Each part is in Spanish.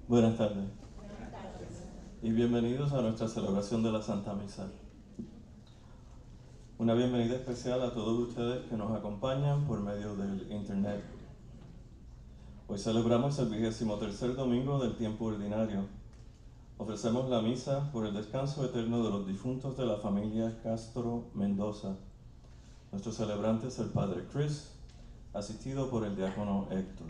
Buenas tardes. Y bienvenidos a nuestra celebración de la Santa Misa. Una bienvenida especial a todos ustedes que nos acompañan por medio del Internet. Hoy celebramos el 23º domingo del tiempo ordinario. Ofrecemos la misa por el descanso eterno de los difuntos de la familia Castro Mendoza. Nuestro celebrante es el Padre Chris, asistido por el diácono Héctor.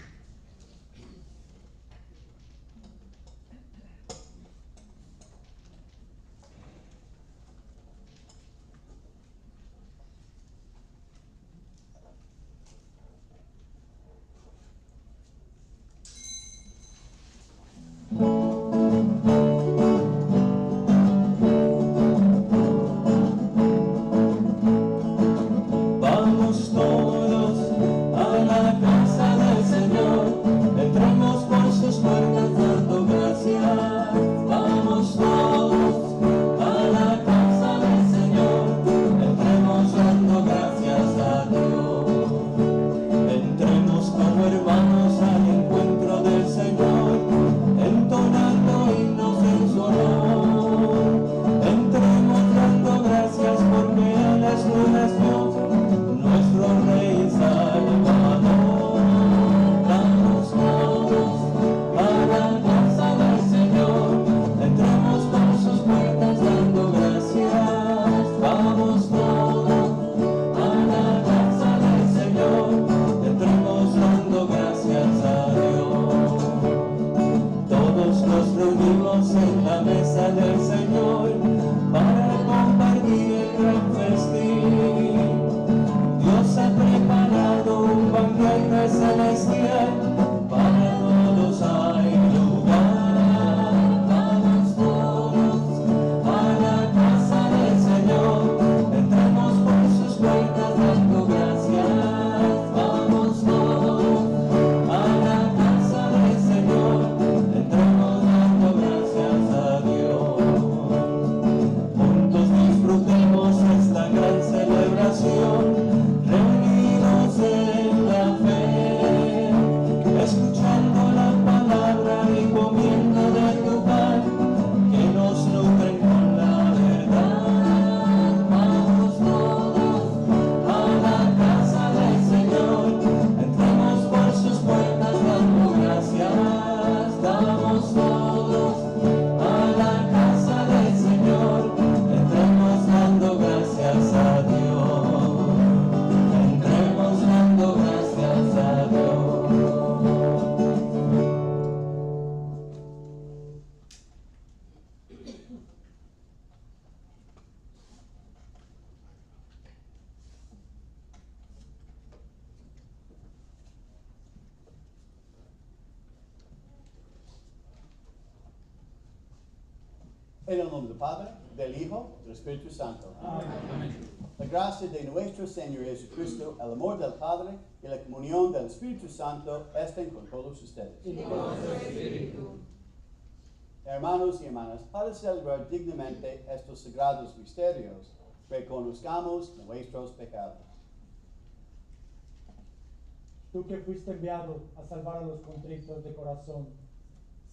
En el nombre del Padre, del Hijo, del Espíritu Santo. Amén. La gracia de nuestro Señor Jesucristo, el amor del Padre y la comunión del Espíritu Santo estén con todos ustedes. Y con tu espíritu. Hermanos y hermanas, para celebrar dignamente estos sagrados misterios, reconozcamos nuestros pecados. Tú que fuiste enviado a salvar a los contritos de corazón,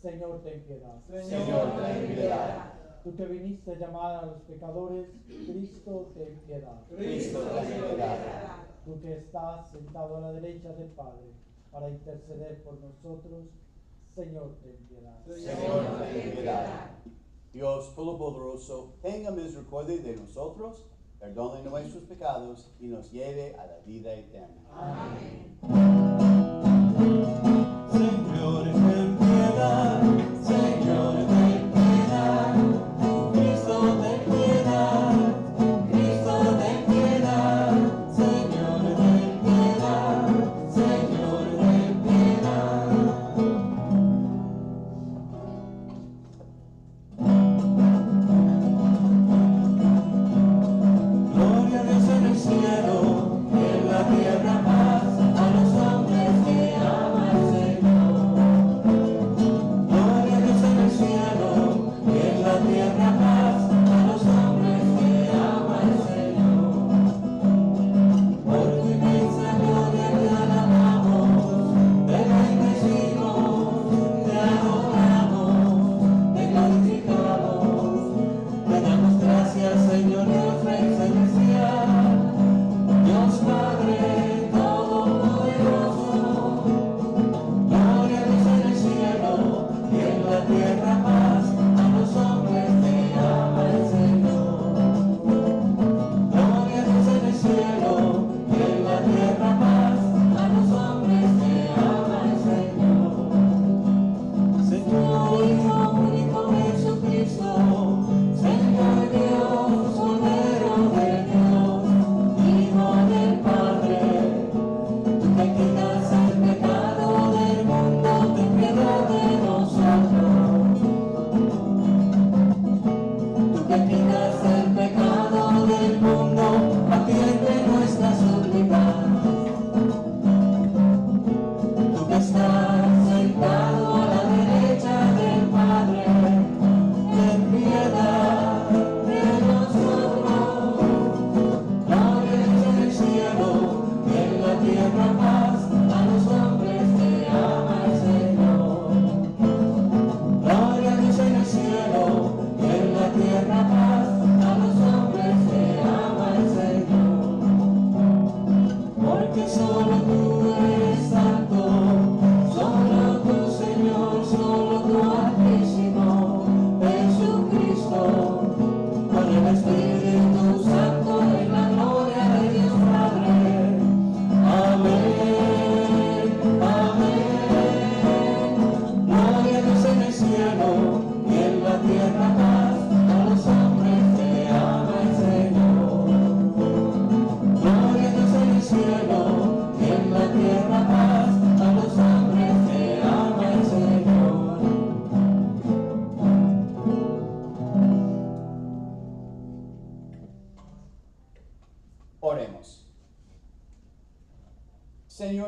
Señor, ten piedad. Señor, ten piedad. Tú que viniste a llamar a los pecadores, Cristo, ten piedad. Cristo, ten piedad. Tú que estás sentado a la derecha del Padre para interceder por nosotros, Señor, ten piedad. Señor, ten piedad. Dios Todopoderoso, tenga misericordia de nosotros, perdone nuestros pecados y nos lleve a la vida eterna. Amén. Señor, ten piedad. Señor, ten piedad. Cristo, ten piedad. Cristo, ten piedad. Señor, ten piedad. Señor, ten piedad. Gloria a Dios en el cielo, y en la tierra paz a los hombres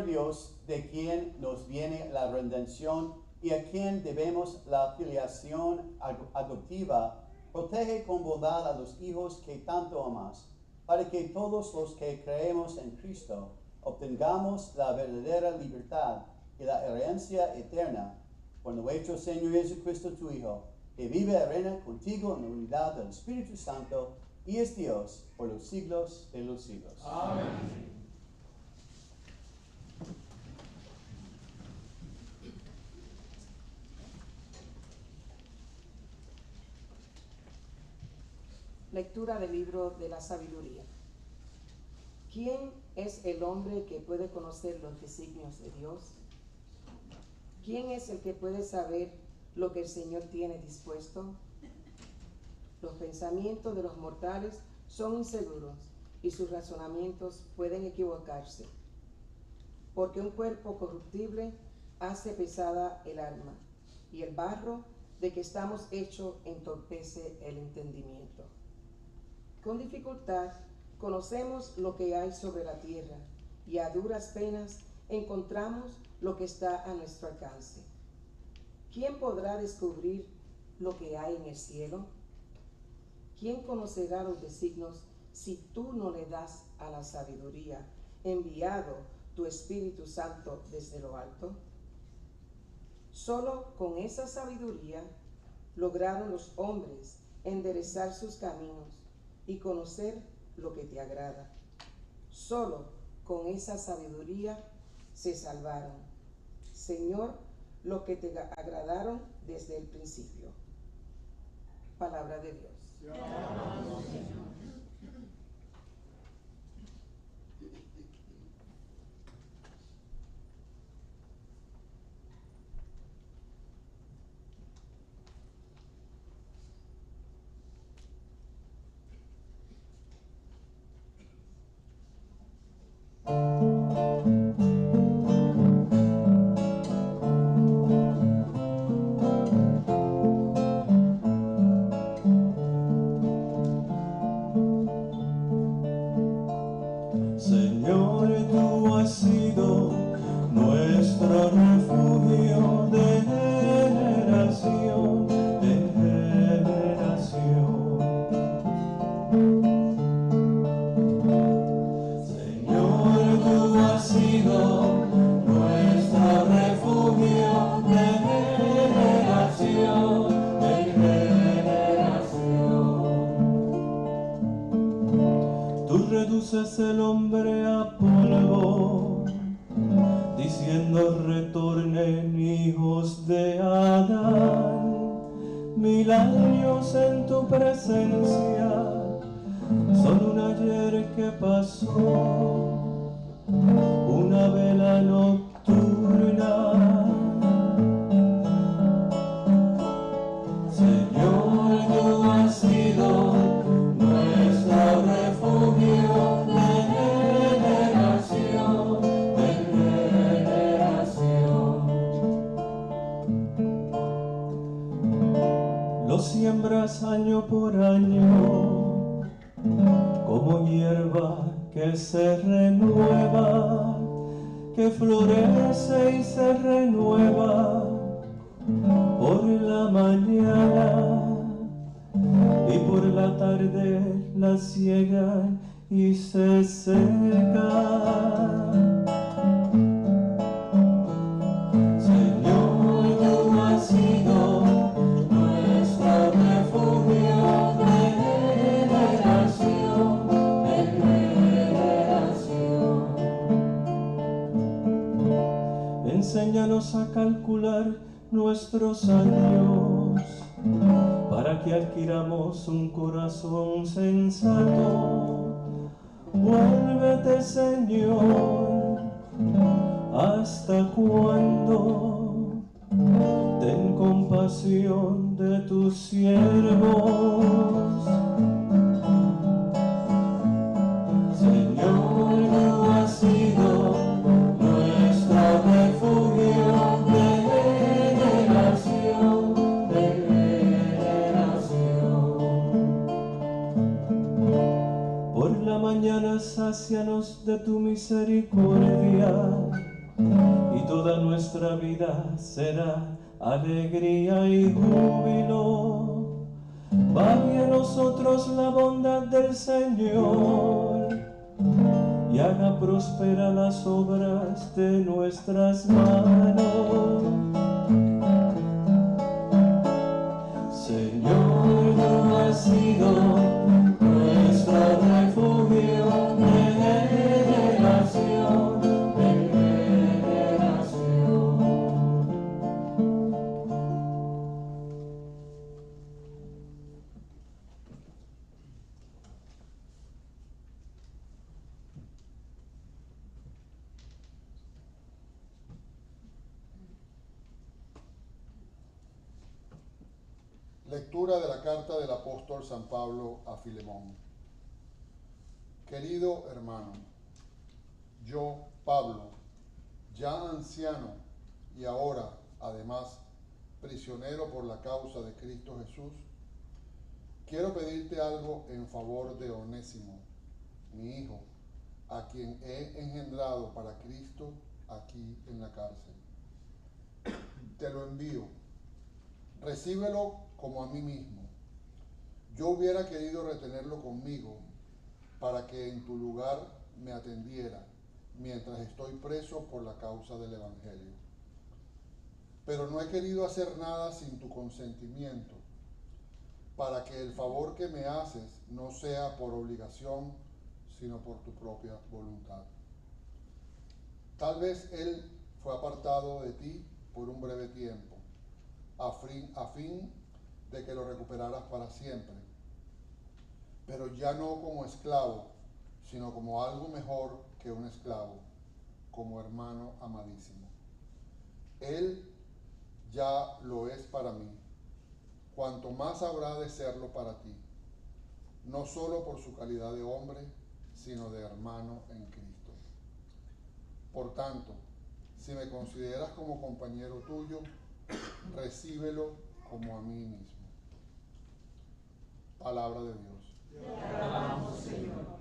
Dios, de quien nos viene la redención y a quien debemos la filiación adoptiva, protege con bondad a los hijos que tanto amas, para que todos los que creemos en Cristo obtengamos la verdadera libertad y la herencia eterna por nuestro Señor Jesucristo, tu Hijo, que vive y reina contigo en la unidad del Espíritu Santo y es Dios por los siglos de los siglos. Amén. Lectura del libro de la sabiduría. ¿Quién es el hombre que puede conocer los designios de Dios? ¿Quién es el que puede saber lo que el Señor tiene dispuesto? Los pensamientos de los mortales son inseguros y sus razonamientos pueden equivocarse, porque un cuerpo corruptible hace pesada el alma, y el barro de que estamos hechos entorpece el entendimiento. Con dificultad conocemos lo que hay sobre la tierra, y a duras penas encontramos lo que está a nuestro alcance. ¿Quién podrá descubrir lo que hay en el cielo? ¿Quién conocerá los designios si tú no le das a la sabiduría, enviado tu Espíritu Santo desde lo alto? Solo con esa sabiduría lograron los hombres enderezar sus caminos y conocer lo que te agrada. Solo con esa sabiduría se salvaron, Señor, lo que te agradaron desde el principio. Palabra de Dios. Señor, tú has sido nuestro refugio de generación en generación. Señor, tú has sido nuestro refugio de generación en generación. Tú reduces el hombre a polvo, diciendo retornen hijos de Adán. 1000 años en tu presencia son un ayer que pasó, una vela nocturna. Señor, tú has sido nuestro refugio de generación en generación. Lo siembras año por año, como hierba que se renueva, que florece y se renueva por la mañana, y por la tarde la ciegan y se seca. Señor, tú has sido nuestro refugio de generación en generación. Enséñanos a calcular nuestros años, para que adquiramos un corazón sensato. Vuélvete, Señor, ¿hasta cuándo? Ten compasión de tus siervos. Señor, tú has sido nuestro refugio de generación en generación. Por la mañana sácianos de tu misericordia, toda nuestra vida será alegría y júbilo. Vaya a nosotros la bondad del Señor y haga próspera las obras de nuestras manos. Señor, tú has sido nuestro refugio de generación en generación. Lectura de la carta del apóstol San Pablo a Filemón. Querido hermano, yo, Pablo, ya anciano y ahora, además, prisionero por la causa de Cristo Jesús, quiero pedirte algo en favor de Onésimo, mi hijo, a quien he engendrado para Cristo aquí en la cárcel. Te lo envío. Recíbelo como a mí mismo. Yo hubiera querido retenerlo conmigo para que en tu lugar me atendiera mientras estoy preso por la causa del Evangelio. Pero no he querido hacer nada sin tu consentimiento, para que el favor que me haces no sea por obligación, sino por tu propia voluntad. Tal vez él fue apartado de ti por un breve tiempo, a fin de que lo recuperaras para siempre, pero ya no como esclavo, sino como algo mejor que un esclavo, como hermano amadísimo. Él ya lo es para mí, cuanto más habrá de serlo para ti, no solo por su calidad de hombre, sino de hermano en Cristo. Por tanto, si me consideras como compañero tuyo, recíbelo como a mí mismo. Palabra de Dios. Te alabamos, Señor.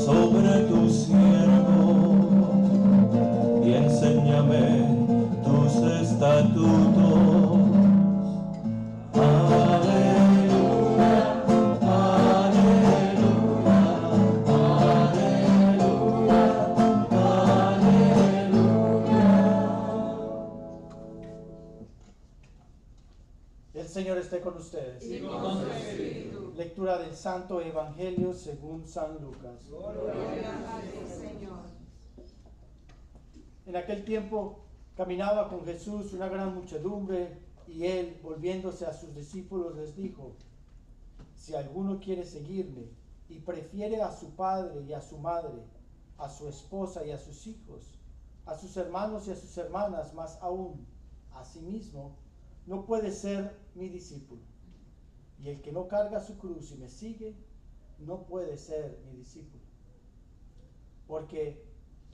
Sobre tu siervo y enséñame tus estatutos. Aleluya, aleluya, aleluya, aleluya. El Señor esté con ustedes. Y con tu espíritu. Lectura del Santo Evangelio según San Lucas. Gloria a ti, Señor. En aquel tiempo caminaba con Jesús una gran muchedumbre y él, volviéndose a sus discípulos, les dijo: si alguno quiere seguirme y prefiere a su padre y a su madre, a su esposa y a sus hijos, a sus hermanos y a sus hermanas, más aún a sí mismo, no puede ser mi discípulo. Y el que no carga su cruz y me sigue, no puede ser mi discípulo. Porque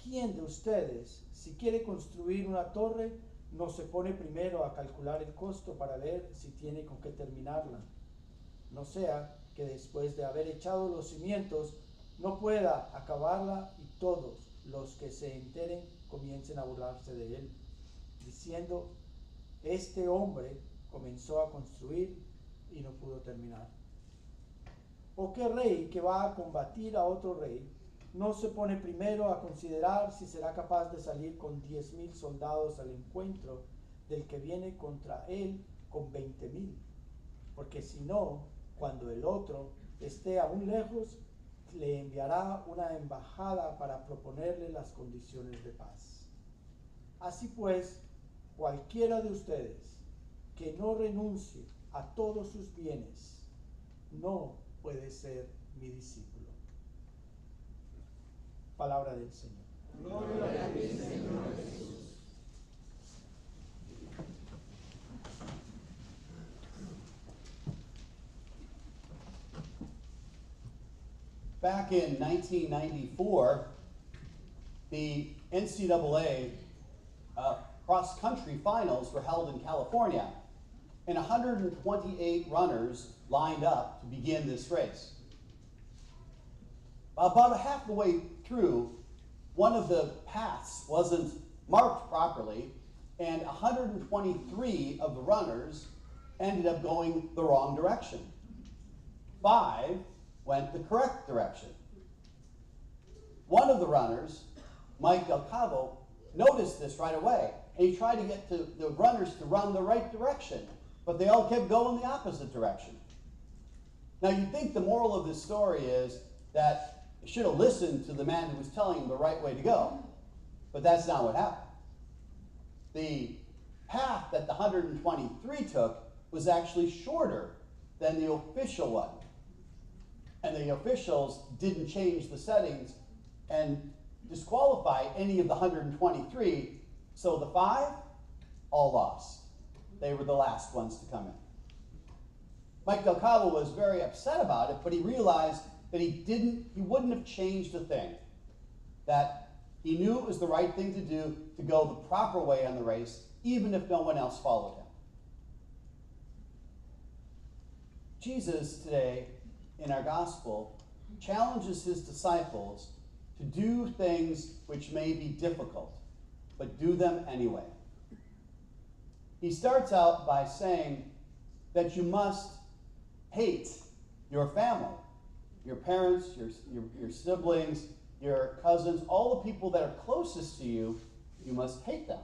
¿quién de ustedes, si quiere construir una torre, no se pone primero a calcular el costo para ver si tiene con qué terminarla? No sea que después de haber echado los cimientos, no pueda acabarla y todos los que se enteren comiencen a burlarse de él, diciendo: este hombre comenzó a construir y no pudo terminar. ¿O qué rey que va a combatir a otro rey no se pone primero a considerar si será capaz de salir con 10,000 soldados al encuentro del que viene contra él con 20,000? Porque si no, cuando el otro esté aún lejos, le enviará una embajada para proponerle las condiciones de paz. Así pues, cualquiera de ustedes que no renuncie a todos sus bienes, no puede ser mi discípulo. Palabra del Señor. Gloria a ti, Señor Jesús. Back in 1994, the NCAA cross-country finals were held in California, and 128 runners lined up to begin this race. About half the way through, one of the paths wasn't marked properly, and 123 of the runners ended up going the wrong direction. 5 went the correct direction. One of the runners, Mike Del Cavo, noticed this right away, and he tried to get the runners to run the right direction, but they all kept going the opposite direction. Now, you'd think the moral of this story is that he should have listened to the man who was telling him the right way to go, but that's not what happened. The path that the 123 took was actually shorter than the official one. And the officials didn't change the settings and disqualify any of the 123, so the 5 all lost. They were the last ones to come in. Mike Del Cavo was very upset about it, but he realized that he wouldn't have changed a thing. That he knew it was the right thing to do to go the proper way on the race, even if no one else followed him. Jesus today, in our gospel, challenges his disciples to do things which may be difficult, but do them anyway. He starts out by saying that you must hate your family, your parents, your siblings, your cousins, all the people that are closest to you, you must hate them.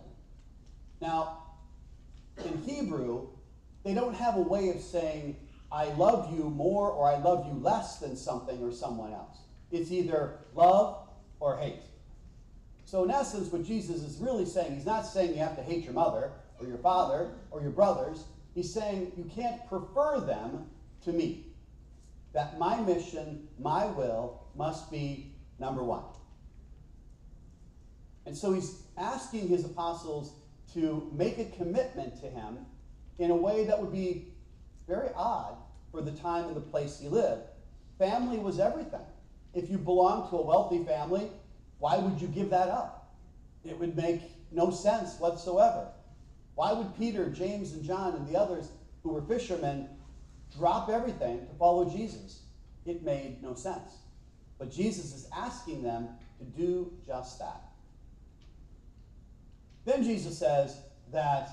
Now, in Hebrew, they don't have a way of saying, I love you more or I love you less than something or someone else. It's either love or hate. So in essence, what Jesus is really saying, he's not saying you have to hate your mother or your father or your brothers. He's saying you can't prefer them to me. That my mission, my will, must be number one. And so he's asking his apostles to make a commitment to him in a way that would be very odd for the time and the place he lived. Family was everything. If you belonged to a wealthy family, why would you give that up? It would make no sense whatsoever. Why would Peter, James, and John, and the others who were fishermen drop everything to follow Jesus? It made no sense. But Jesus is asking them to do just that. Then Jesus says that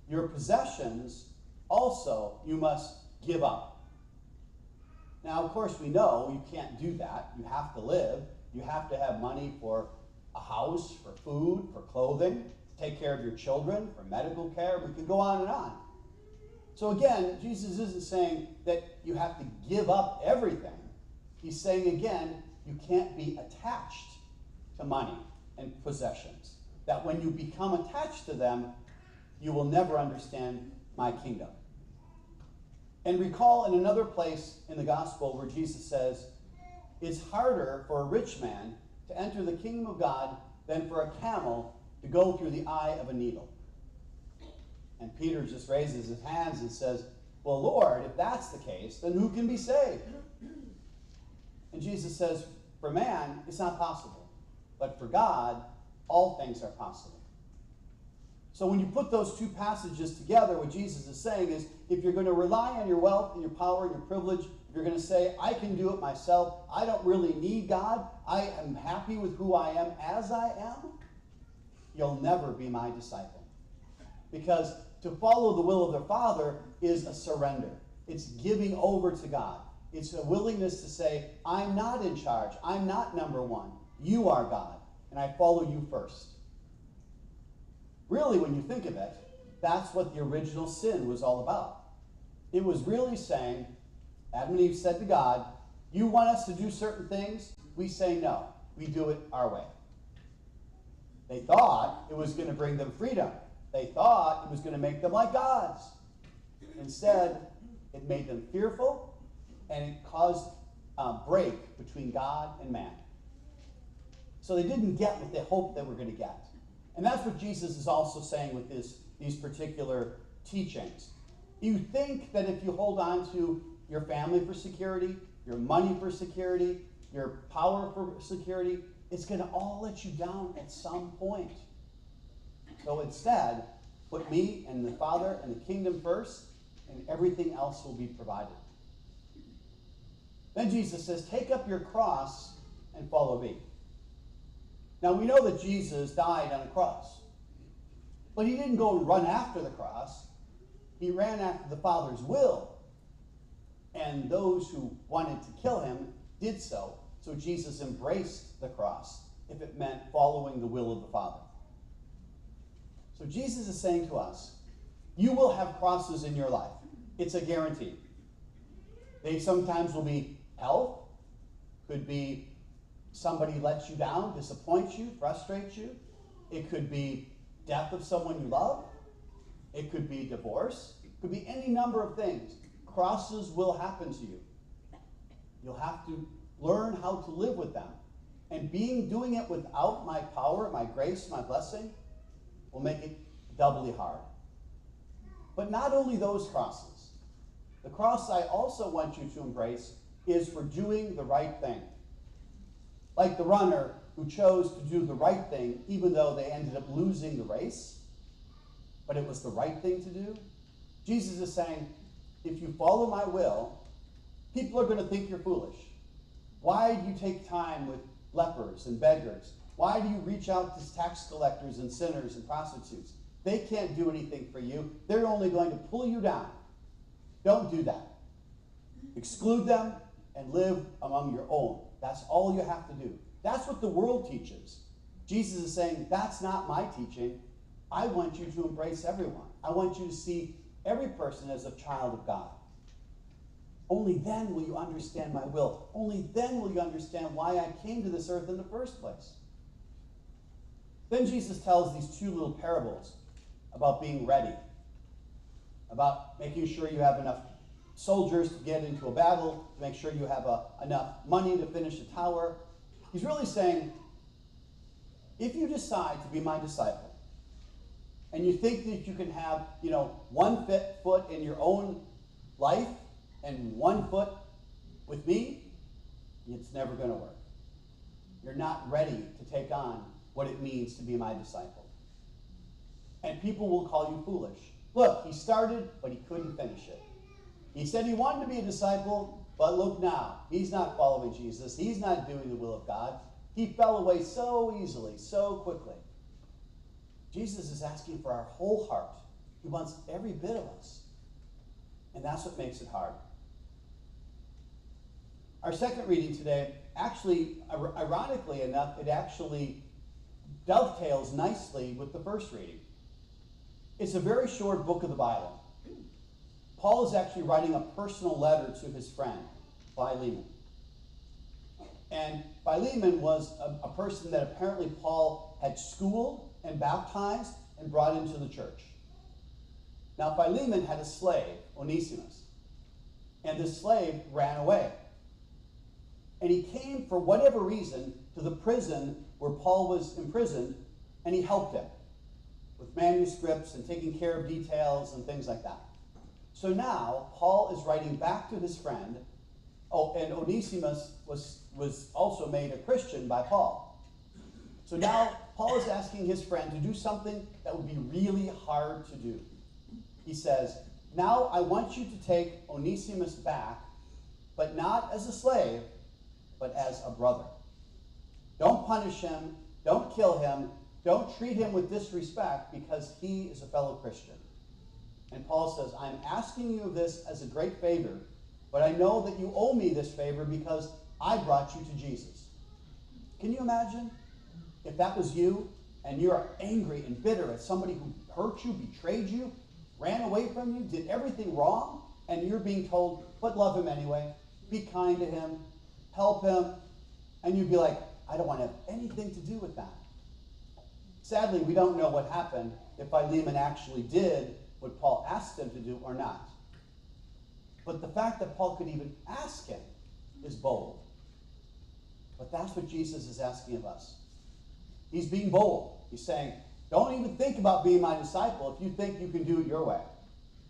your possessions also you must give up. Now, of course, we know you can't do that. You have to live. You have to have money for a house, for food, for clothing, to take care of your children, for medical care. We can go on and on. So again, Jesus isn't saying that you have to give up everything. He's saying, again, you can't be attached to money and possessions. That when you become attached to them, you will never understand my kingdom. And recall in another place in the gospel where Jesus says, it's harder for a rich man to enter the kingdom of God than for a camel to go through the eye of a needle. And Peter just raises his hands and says, well, Lord, if that's the case, then who can be saved? And Jesus says, for man, it's not possible. But for God, all things are possible. So when you put those two passages together, what Jesus is saying is, if you're going to rely on your wealth and your power and your privilege, if you're going to say, I can do it myself, I don't really need God, I am happy with who I am as I am, you'll never be my disciple. Because to follow the will of their Father is a surrender. It's giving over to God. It's a willingness to say, I'm not in charge. I'm not number one. You are God, and I follow you first. Really, when you think of it, that's what the original sin was all about. It was really saying, Adam and Eve said to God, you want us to do certain things? We say no. We do it our way. They thought it was going to bring them freedom. They thought it was going to make them like gods. Instead, it made them fearful, and it caused a break between God and man. So they didn't get what they hoped they were going to get. And that's what Jesus is also saying with these particular teachings. You think that if you hold on to your family for security, your money for security, your power for security, it's going to all let you down at some point. So instead, put me and the Father and the kingdom first, and everything else will be provided. Then Jesus says, take up your cross and follow me. Now we know that Jesus died on a cross, but he didn't go and run after the cross. He ran after the Father's will, and those who wanted to kill him did so. So Jesus embraced the cross if it meant following the will of the Father. So Jesus is saying to us, you will have crosses in your life. It's a guarantee. They sometimes will be health, could be somebody lets you down, disappoints you, frustrates you. It could be death of someone you love. It could be divorce. It could be any number of things. Crosses will happen to you. You'll have to learn how to live with them. And doing it without my power, my grace, my blessing, will make it doubly hard. But not only those crosses. The cross I also want you to embrace is for doing the right thing. Like the runner who chose to do the right thing even though they ended up losing the race, but it was the right thing to do. Jesus is saying, if you follow my will, people are going to think you're foolish. Why do you take time with lepers and beggars? Why do you reach out to tax collectors and sinners and prostitutes? They can't do anything for you. They're only going to pull you down. Don't do that. Exclude them and live among your own. That's all you have to do. That's what the world teaches. Jesus is saying, that's not my teaching. I want you to embrace everyone. I want you to see every person as a child of God. Only then will you understand my will. Only then will you understand why I came to this earth in the first place. Then Jesus tells these two little parables about being ready, about making sure you have enough soldiers to get into a battle, to make sure you have enough money to finish a tower. He's really saying, if you decide to be my disciple, and you think that you can have, one foot in your own life and 1 foot with me, it's never going to work. You're not ready to take on what it means to be my disciple. And people will call you foolish. Look, he started, but he couldn't finish it. He said he wanted to be a disciple, but look now, he's not following Jesus. He's not doing the will of God. He fell away so easily, so quickly. Jesus is asking for our whole heart. He wants every bit of us. And that's what makes it hard. Our second reading today, actually, ironically enough, it actually dovetails nicely with the first reading. It's a very short book of the Bible. Paul is actually writing a personal letter to his friend, Philemon. And Philemon was a person that apparently Paul had schooled and baptized and brought into the church. Now, Philemon had a slave, Onesimus, and this slave ran away. And he came, for whatever reason, to the prison where Paul was imprisoned, and he helped him with manuscripts and taking care of details and things like that. So now, Paul is writing back to his friend. Oh, and Onesimus was also made a Christian by Paul. So now, Paul is asking his friend to do something that would be really hard to do. He says, now I want you to take Onesimus back, but not as a slave, but as a brother. Don't punish him, don't kill him, don't treat him with disrespect because he is a fellow Christian. And Paul says, I'm asking you this as a great favor, but I know that you owe me this favor because I brought you to Jesus. Can you imagine if that was you and you're angry and bitter at somebody who hurt you, betrayed you, ran away from you, did everything wrong, and you're being told, but love him anyway, be kind to him, help him, and you'd be like, I don't want to have anything to do with that. Sadly, we don't know what happened, if Philemon actually did what Paul asked him to do or not. But the fact that Paul could even ask him is bold. But that's what Jesus is asking of us. He's being bold. He's saying, don't even think about being my disciple if you think you can do it your way.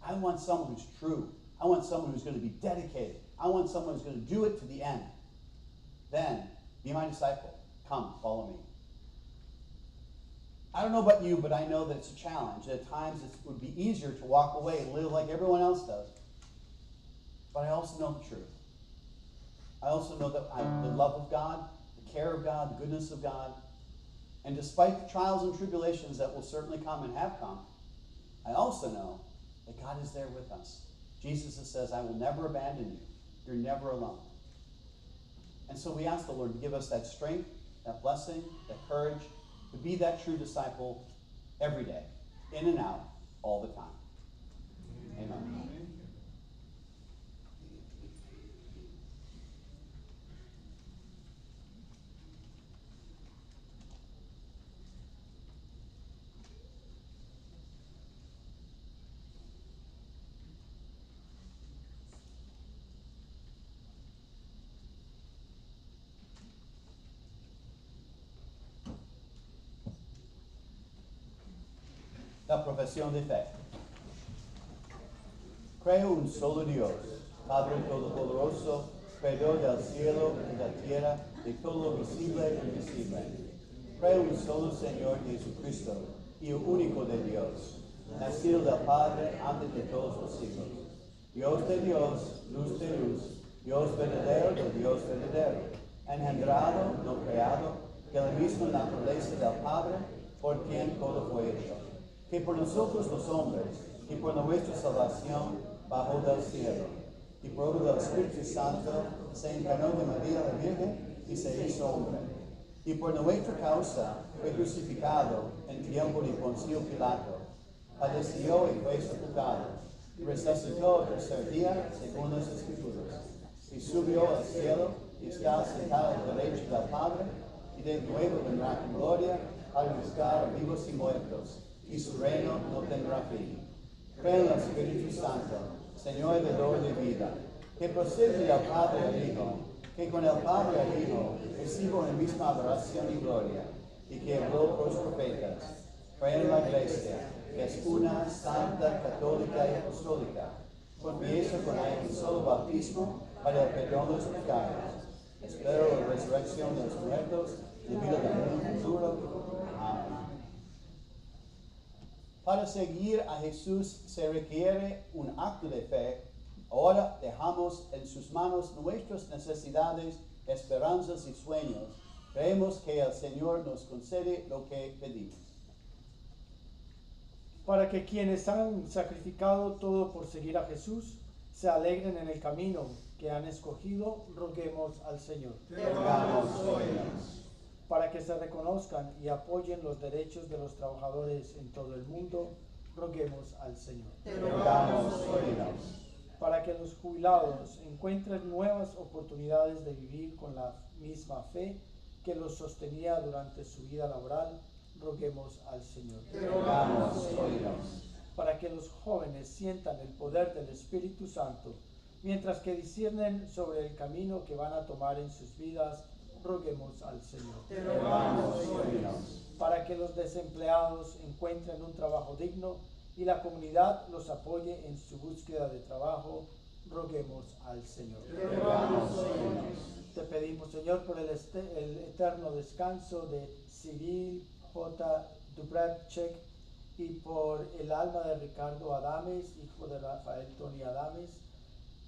I want someone who's true. I want someone who's going to be dedicated. I want someone who's going to do it to the end. Then, be my disciple. Come, follow me. I don't know about you, but I know that it's a challenge. At times it would be easier to walk away and live like everyone else does. But I also know the truth. I also know that the love of God, the care of God, the goodness of God. And despite the trials and tribulations that will certainly come and have come, I also know that God is there with us. Jesus says, I will never abandon you. You're never alone. And so we ask the Lord to give us that strength, that blessing, that courage, to be that true disciple every day, in and out, all the time. Amen. La profesión de fe. Creo un solo Dios, Padre Todopoderoso, Creador del cielo y de la tierra, de todo lo visible e invisible. Creo un solo Señor Jesucristo, Hijo único de Dios, nacido del Padre antes de todos los siglos. Dios de Dios, luz de luz, Dios verdadero de Dios verdadero, engendrado, no creado, que la misma naturaleza del Padre, por quien todo fue hecho. Que por nosotros los hombres, y por nuestra salvación, bajó del cielo, y por obra del Espíritu Santo, se encarnó de María la Virgen, y se hizo hombre. Y por nuestra causa, fue crucificado en tiempo de Poncio Pilato, padeció y fue sepultado, y resucitó el tercer día, según las Escrituras, y subió al cielo, y está sentado a la derecha del Padre, y de nuevo vendrá en gloria, para buscar a vivos y muertos, y su reino no tendrá fin. Creo en el Espíritu Santo, Señor y dador de vida, que procede del Padre al Hijo, que con el Padre al Hijo recibo en misma adoración y gloria, y que habló por los profetas. Creo en la Iglesia, que es una, santa, católica y apostólica. Confieso con ella un solo bautismo para el perdón de los pecados. Espero la resurrección de los muertos y la vida del mundo futuro. Amén. Para seguir a Jesús se requiere un acto de fe. Ahora dejamos en sus manos nuestras necesidades, esperanzas y sueños. Creemos que el Señor nos concede lo que pedimos. Para que quienes han sacrificado todo por seguir a Jesús se alegren en el camino que han escogido, roguemos al Señor. Rogamos, óyenos. Para que se reconozcan y apoyen los derechos de los trabajadores en todo el mundo, roguemos al Señor. Rogamos, óyenos. Para que los jubilados encuentren nuevas oportunidades de vivir con la misma fe que los sostenía durante su vida laboral, roguemos al Señor. Rogamos, óyenos. Para que los jóvenes sientan el poder del Espíritu Santo, mientras que disciernen sobre el camino que van a tomar en sus vidas, roguemos al Señor. Rogamos, óyenos. Para que los desempleados encuentren un trabajo digno y la comunidad los apoye en su búsqueda de trabajo, roguemos al Señor. Rogamos, óyenos. Te pedimos, Señor, por el eterno descanso de Cyril J. Dubravchek y por el alma de Ricardo Adames, hijo de Rafael Tony Adames,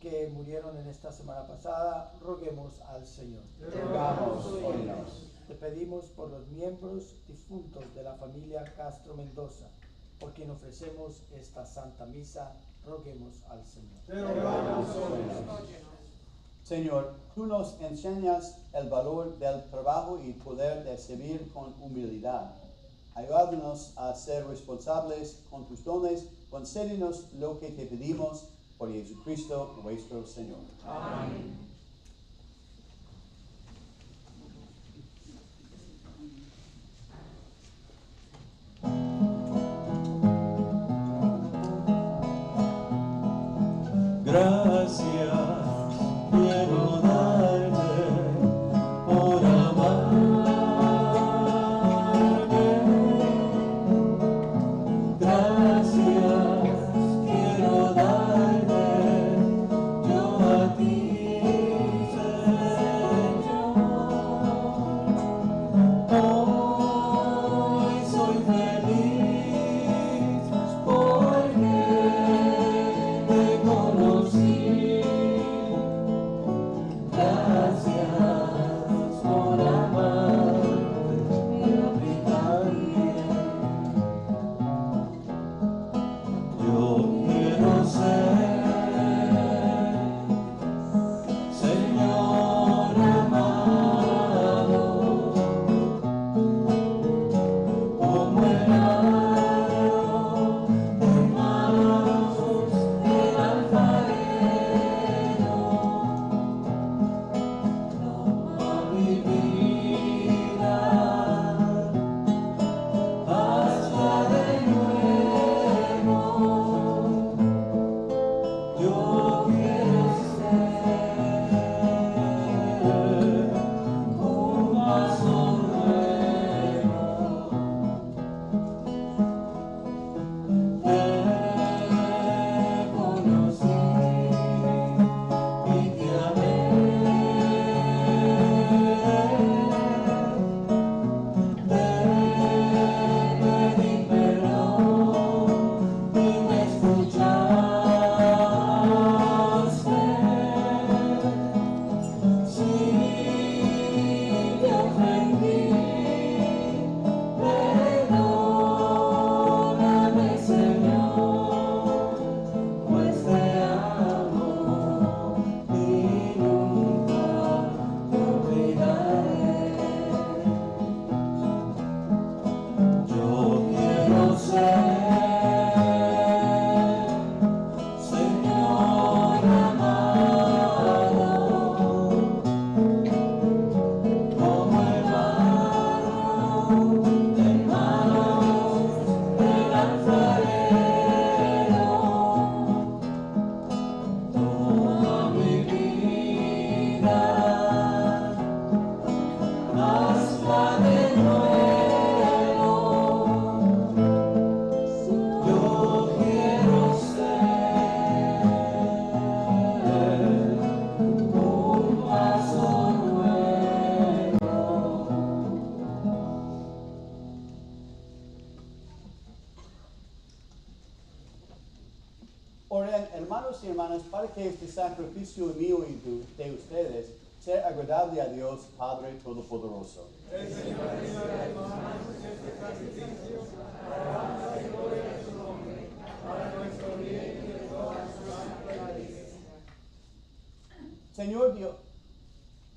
que murieron en esta semana pasada, roguemos al Señor. Rogamos, óyenos. Te pedimos por los miembros difuntos de la familia Castro Mendoza, por quien ofrecemos esta Santa Misa, roguemos al Señor. Rogamos, óyenos. Señor, tú nos enseñas el valor del trabajo y el poder de servir con humildad. Ayúdanos a ser responsables con tus dones, concédenos lo que te pedimos por Jesucristo nuestro Señor. Amén. Gracias hazla de nuevo. Yo quiero ser un vaso nuevo. Oren, hermanos y hermanas, para que este sacrificio mío y de ustedes sea agradable a Dios Padre Todopoderoso.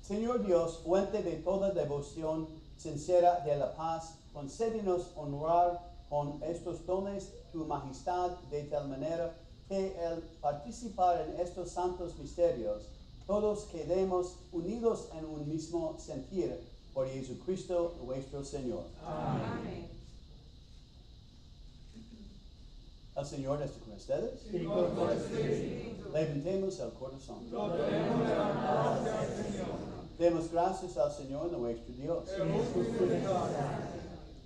Señor Dios, fuente de toda devoción sincera de la paz, concédenos honrar con estos dones tu majestad de tal manera que al participar en estos santos misterios, todos quedemos unidos en un mismo sentir por Jesucristo nuestro Señor. Amén. El Señor esté con ustedes. Y con tu espíritu. Levantemos el corazón. Lo tenemos levantado hacia el Señor. Demos gracias al Señor nuestro Dios. Es justo y necesario.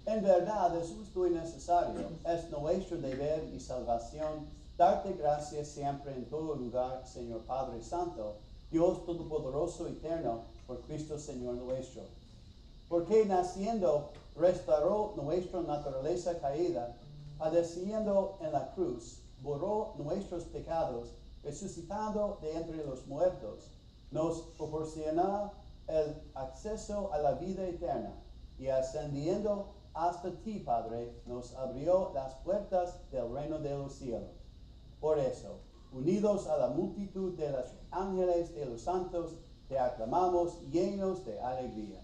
En verdad es justo y necesario, es nuestro deber y salvación darte gracias siempre en todo lugar, Señor Padre Santo, Dios Todopoderoso Eterno, por Cristo Señor nuestro. Porque naciendo restauró nuestra naturaleza caída, padeciendo en la cruz, borró nuestros pecados, resucitando de entre los muertos, nos proporciona el acceso a la vida eterna y ascendiendo hasta ti, Padre, nos abrió las puertas del reino de los cielos. Por eso, unidos a la multitud de los ángeles de los santos, te aclamamos llenos de alegría.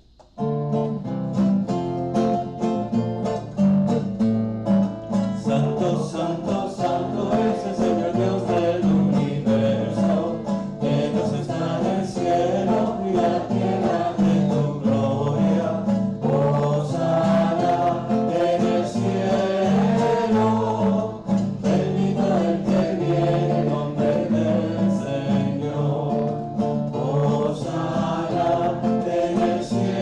Santo, santo, santo es el Señor Dios del universo, que Dios está en el cielo y la tierra de tu gloria. Hosana en el cielo, bendito el que viene en nombre del Señor. Hosana en el cielo.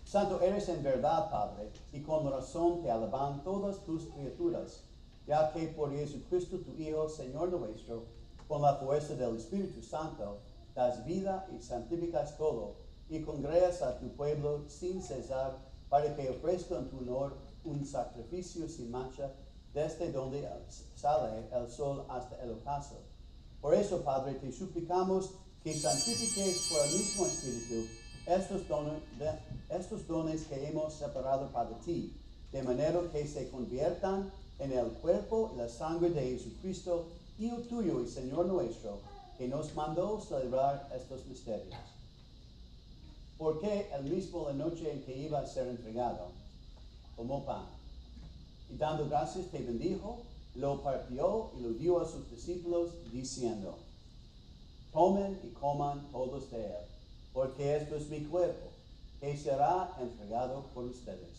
Santo eres en verdad, Padre, y con razón te alaban todas tus criaturas, ya que por Jesucristo tu Hijo, Señor nuestro, con la fuerza del Espíritu Santo, das vida y santificas todo, y congregas a tu pueblo sin cesar, para que ofrezca en tu honor un sacrificio sin mancha, desde donde sale el sol hasta el ocaso. Por eso, Padre, te suplicamos que santifiques por el mismo Espíritu estos dones que hemos separado para ti, de manera que se conviertan en el cuerpo y la sangre de Jesucristo, Hijo tuyo y Señor nuestro, que nos mandó celebrar estos misterios. Porque el mismo la noche en que iba a ser entregado, tomó pan, y dando gracias te bendijo, lo partió y lo dio a sus discípulos, diciendo: tomen y coman todos de él, porque esto es mi cuerpo, que será entregado por ustedes.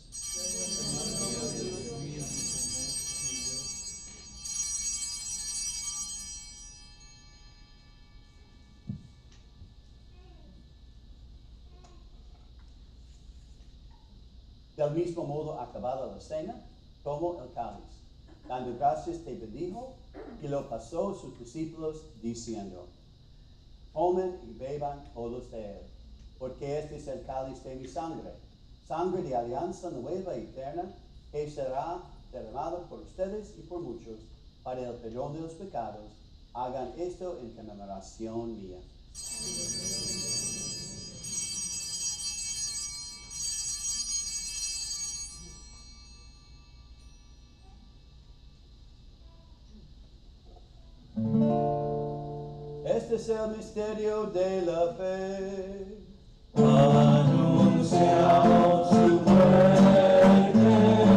Del mismo modo, acabada la cena, tomó el cáliz, dando gracias te bendijo, y lo pasó a sus discípulos, diciendo: tomen y beban todos de él, porque este es el cáliz de mi sangre, sangre de alianza nueva y eterna, que será derramada por ustedes y por muchos, para el perdón de los pecados. Hagan esto en conmemoración mía. Este es el misterio de la fe. Anunciamos su muerte,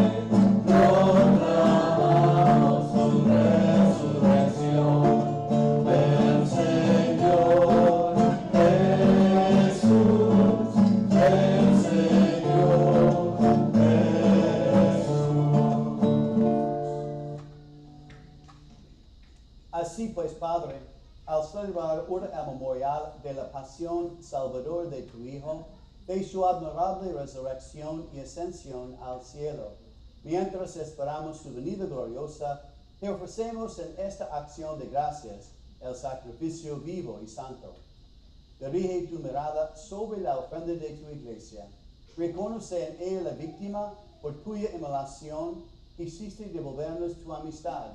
proclamamos su resurrección. El Señor Jesús, el Señor Jesús. Padre, al celebrar ahora el memorial de la pasión salvador de tu Hijo, de su admirable resurrección y ascensión al cielo, mientras esperamos su venida gloriosa, te ofrecemos en esta acción de gracias el sacrificio vivo y santo. Dirige tu mirada sobre la ofrenda de tu iglesia. Reconoce en ella la víctima por cuya inmolación quisiste devolvernos tu amistad,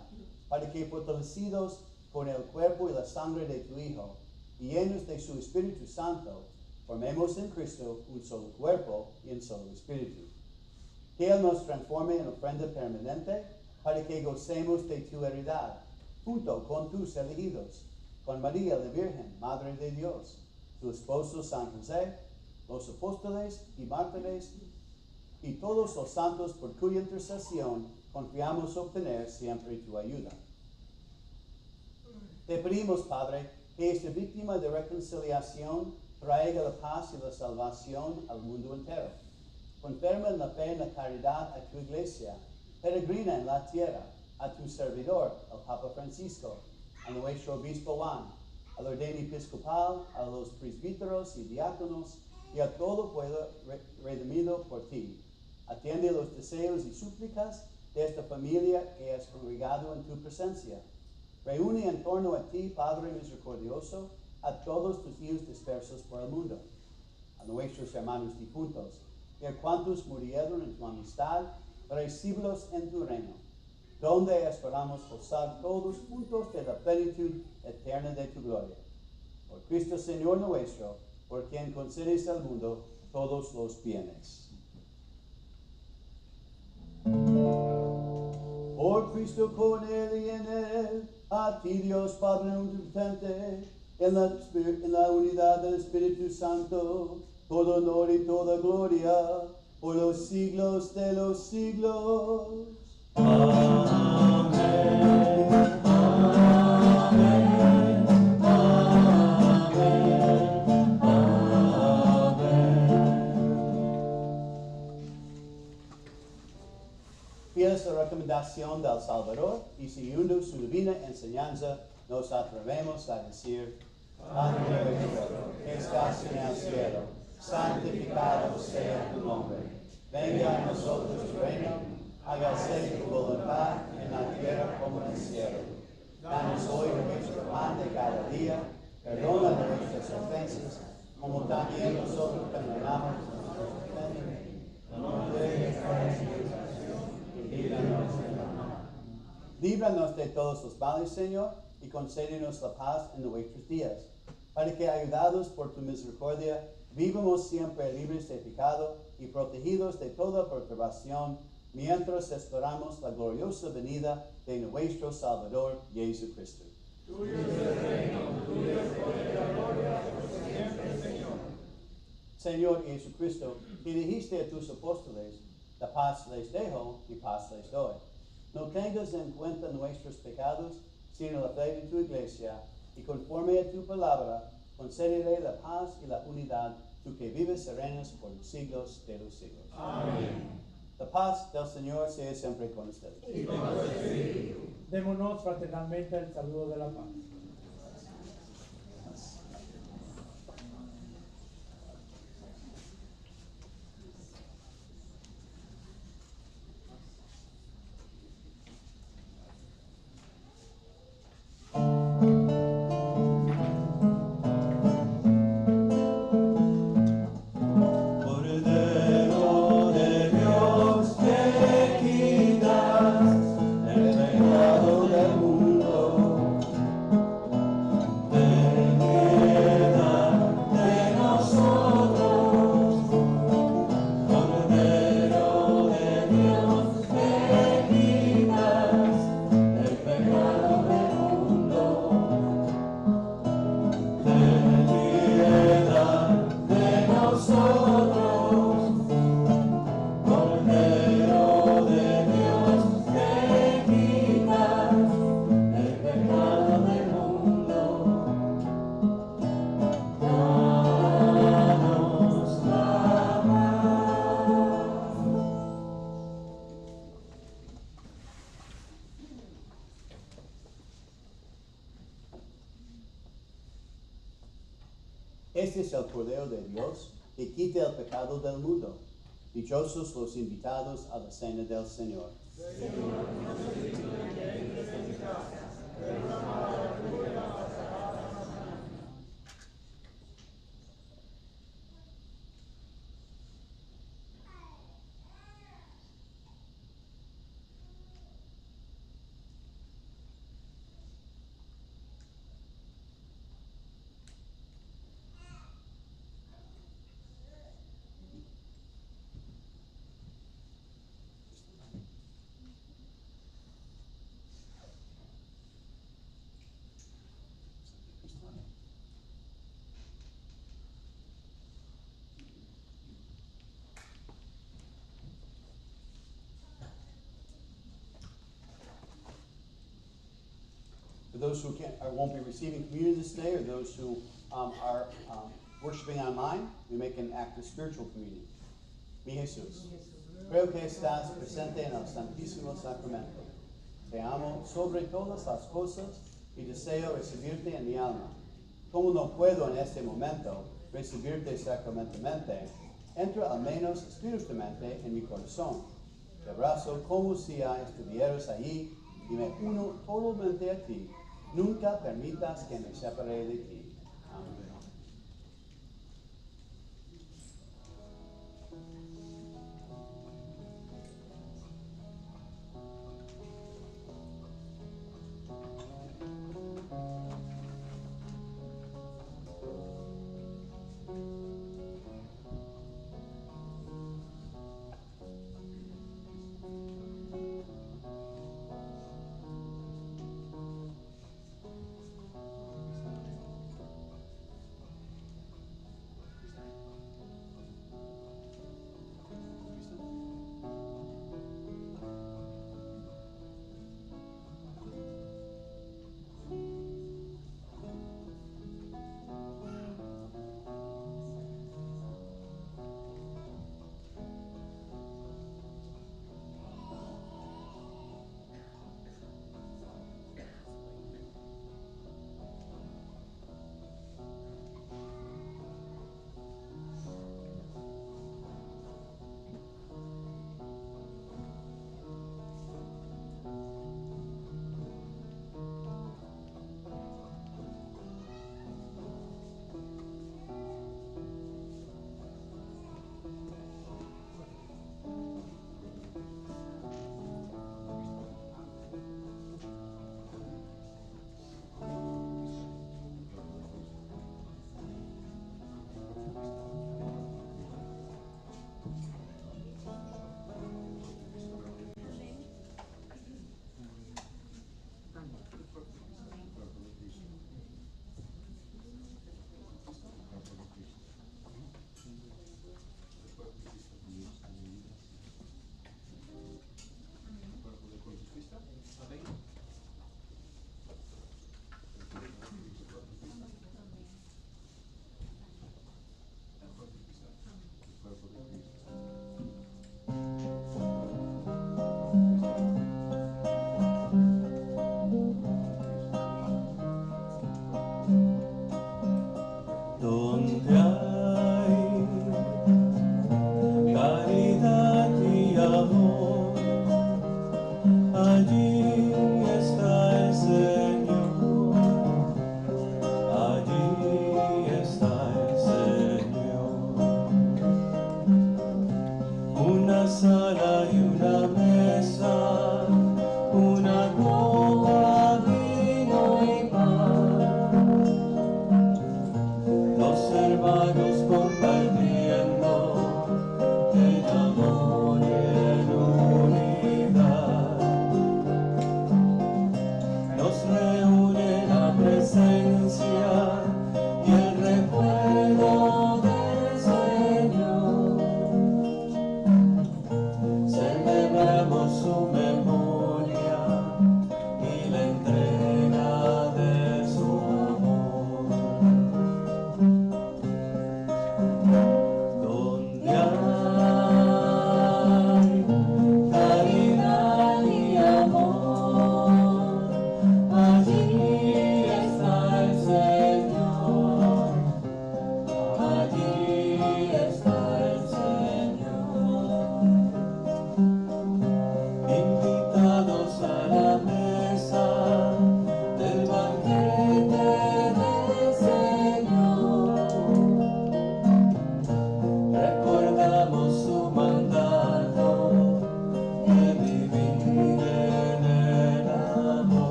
para que fortalecidos con el cuerpo y la sangre de tu Hijo, y llenos de su Espíritu Santo, formemos en Cristo un solo cuerpo y un solo espíritu. Que Él nos transforme en ofrenda permanente, para que gocemos de tu heredad, junto con tus elegidos, con María la Virgen, Madre de Dios, tu esposo San José, los apóstoles y mártires, y todos los santos por cuya intercesión confiamos obtener siempre tu ayuda. Te pedimos, Padre, que esta víctima de reconciliación traiga la paz y la salvación al mundo entero. Confirma en la fe y en la caridad a tu iglesia, peregrina en la tierra, a tu servidor, el Papa Francisco, a nuestro obispo Juan, al orden episcopal, a los presbíteros y diáconos, y a todo pueblo redimido por ti. Atiende los deseos y súplicas de esta familia que has congregado en tu presencia. Reúne en torno a ti, Padre misericordioso, a todos tus hijos dispersos por el mundo, a nuestros hermanos difuntos, y a cuantos murieron en tu amistad, recíbelos en tu reino, donde esperamos gozar todos juntos de la plenitud eterna de tu gloria. Por Cristo Señor nuestro, por quien concedes al mundo todos los bienes. Por Cristo, con Él y en Él, a ti Dios Padre omnipotente, en la unidad del Espíritu Santo, todo honor y toda gloria, por los siglos de los siglos. Fieles a la recomendación del Salvador y siguiendo su divina enseñanza, nos atrevemos a decir: Padre nuestro, que estás en el cielo, santificado sea tu nombre. Venga a nosotros tu reino, hágase tu voluntad en la tierra como en el cielo. Danos hoy nuestro pan de cada día, perdona nuestras ofensas, como también nosotros perdonamos a nuestros ofensores. No nos dejes caer en tentación, y líbranos del mal. Líbranos de todos los males, Señor, y concédenos la paz en nuestros días, para que, ayudados por tu misericordia, vivamos siempre libres de pecado y protegidos de toda perturbación, mientras esperamos la gloriosa venida de nuestro Salvador, Jesucristo. Tuyo es el reino, tuyo es el poder y la gloria, por siempre, Señor. Señor Jesucristo, que dijiste a tus apóstoles: la paz les dejo y paz les doy. No tengas en cuenta nuestros pecados, sino la fe de tu iglesia, y conforme a tu palabra, concédele la paz y la unidad, tú que vives y reinas por los siglos de los siglos. Amén. La paz del Señor sea siempre con ustedes. Y con tu espíritu. Démonos fraternalmente el saludo de la paz. Cordero de Dios, que quitas el pecado del mundo, Este es el Cordero de Dios que quita el pecado del mundo. Dichosos los invitados a la cena del Señor. For those who won't be receiving communion this day, or those who are worshiping online, we make an act of spiritual communion. Mi Jesús, creo que estás presente en el Santísimo Sacramento. Te amo sobre todas las cosas y deseo recibirte en mi alma. Como no puedo en este momento recibirte sacramentalmente, entra al menos espiritualmente en mi corazón. Te abrazo como si ya estuvieras allí y me uno totalmente a ti. Nunca permitas que me separe de ti. Amén.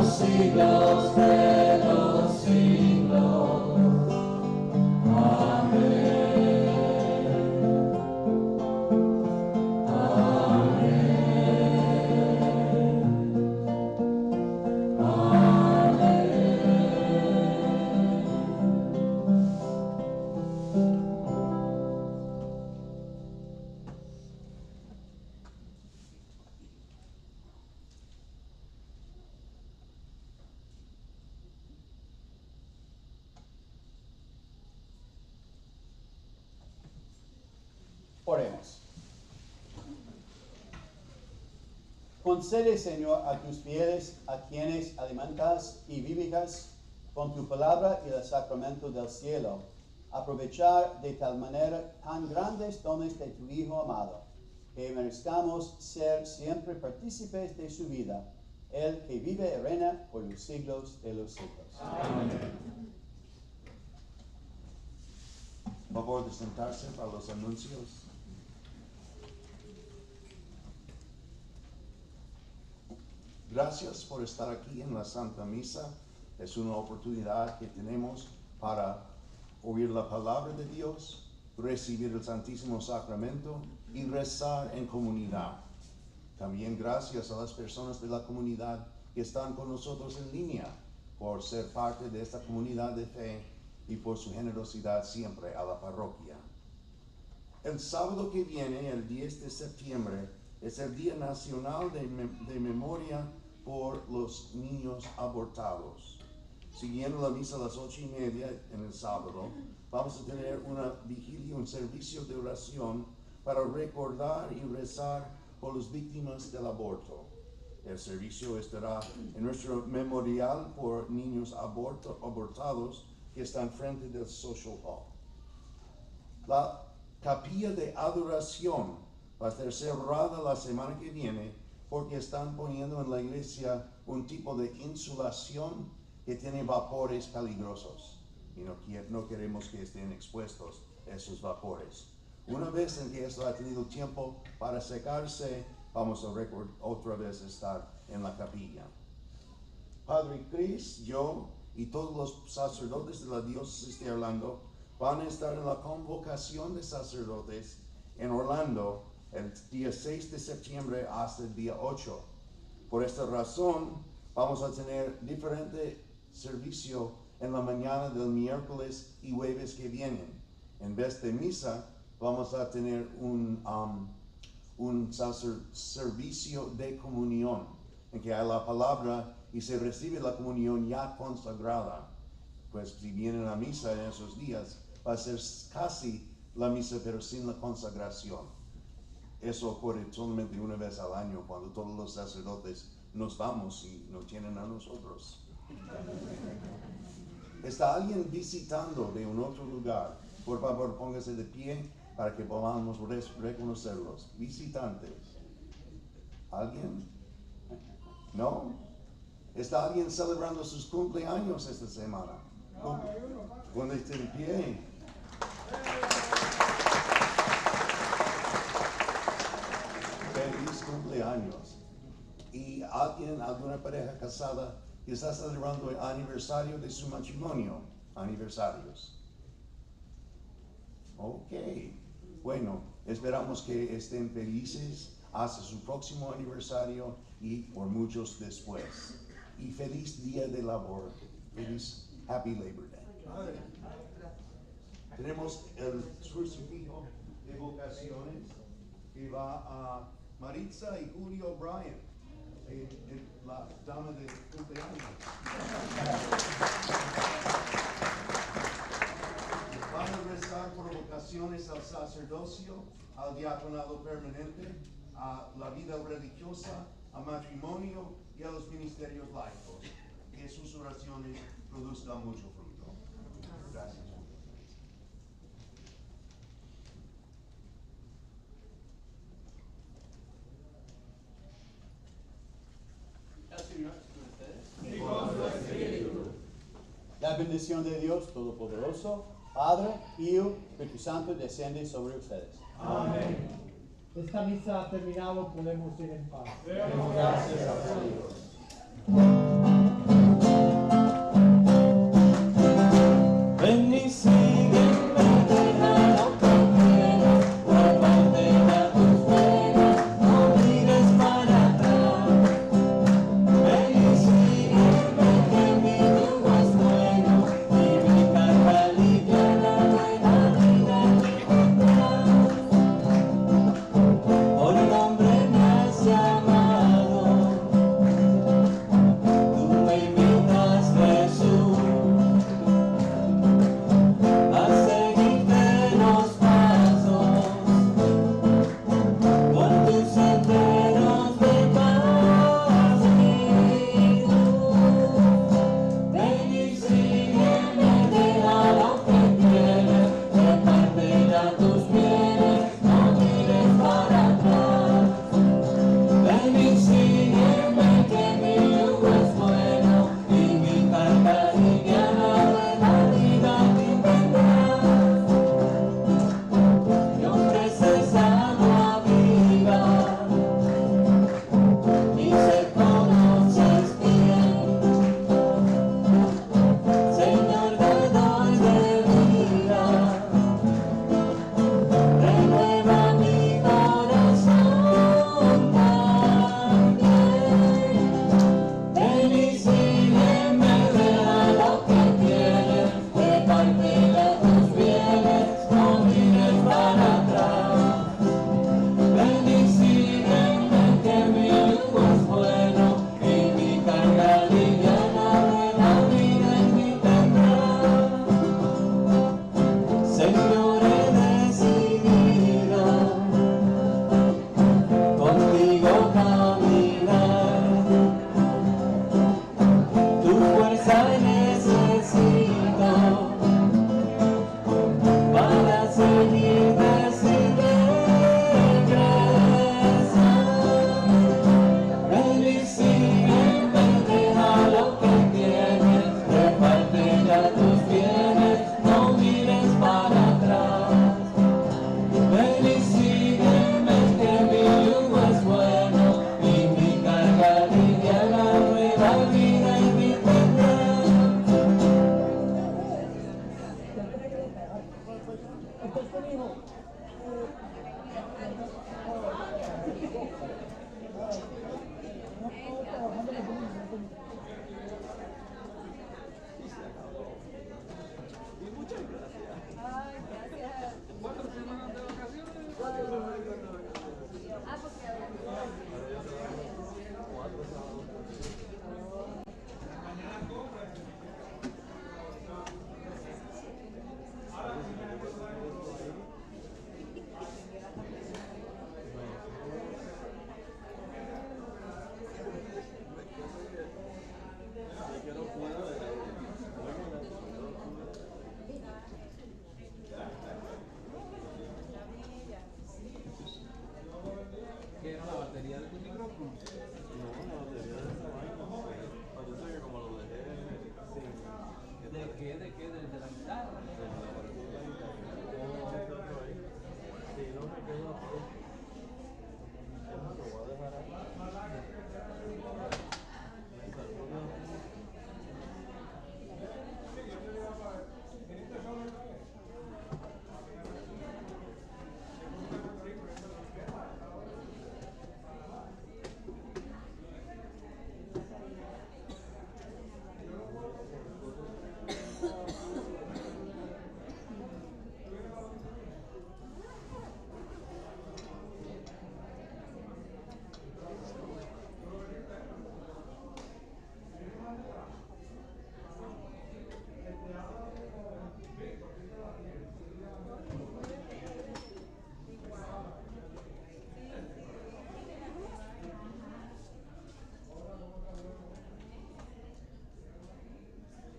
siglos de los siglos. Oremos. Concede, Señor, a tus fieles, a quienes alimentas y vivificas con tu palabra y el sacramento del cielo, aprovechar de tal manera tan grandes dones de tu Hijo amado, que merezcamos ser siempre partícipes de su vida, el que vive y reina por los siglos de los siglos. Amén. Favor de sentarse para los anuncios. Gracias por estar aquí en la Santa Misa. Es una oportunidad que tenemos para oír la palabra de Dios, recibir el Santísimo Sacramento y rezar en comunidad. También gracias a las personas de la comunidad que están con nosotros en línea por ser parte de esta comunidad de fe y por su generosidad siempre a la parroquia. El sábado que viene, el 10 de septiembre, es el Día Nacional de Memoria por los Niños Abortados. Siguiendo la misa a las 8:30 en el sábado, vamos a tener una vigilia, un servicio de oración para recordar y rezar por las víctimas del aborto. El servicio estará en nuestro memorial por niños abortados que está enfrente del Social Hall. La capilla de adoración va a estar cerrada la semana que viene porque están poniendo en la iglesia un tipo de insulación que tiene vapores peligrosos y no queremos que estén expuestos esos vapores. Una vez en que esto ha tenido tiempo para secarse, vamos a otra vez estar en la capilla. Padre Chris, yo y todos los sacerdotes de la diócesis de Orlando van a estar en la convocación de sacerdotes en Orlando el día 6 de septiembre hasta el día 8. Por esta razón, vamos a tener diferente servicio en la mañana del miércoles y jueves que vienen. En vez de misa, vamos a tener un servicio de comunión, en que hay la palabra y se recibe la comunión ya consagrada. Pues si vienen a misa en esos días, va a ser casi la misa pero sin la consagración. Eso ocurre solamente una vez al año cuando todos los sacerdotes nos vamos y nos tienen a nosotros. ¿Está alguien visitando de un otro lugar? Por favor, póngase de pie para que podamos reconocerlos. Visitantes. ¿Alguien? ¿No? ¿Está alguien celebrando sus cumpleaños esta semana? Póngase de pie. Feliz cumpleaños. ¿Y alguna pareja casada que está celebrando el aniversario de su matrimonio? Aniversarios. Ok. Bueno, esperamos que estén felices hasta su próximo aniversario y por muchos después. Y feliz día de labor. Feliz Happy Labor Day. Tenemos el crucifijo de vocaciones que va a Maritza y Julio Bryan, la dama de cumpleaños. Van a rezar por vocaciones al sacerdocio, al diaconado permanente, a la vida religiosa, al matrimonio y a los ministerios laicos. Que sus oraciones produzcan mucho fruto. Gracias. La bendición de Dios Todopoderoso, Padre, Hijo, Espíritu Santo, desciende sobre ustedes. Amén. Esta misa ha terminado, podemos ir en paz. Demos gracias a Dios.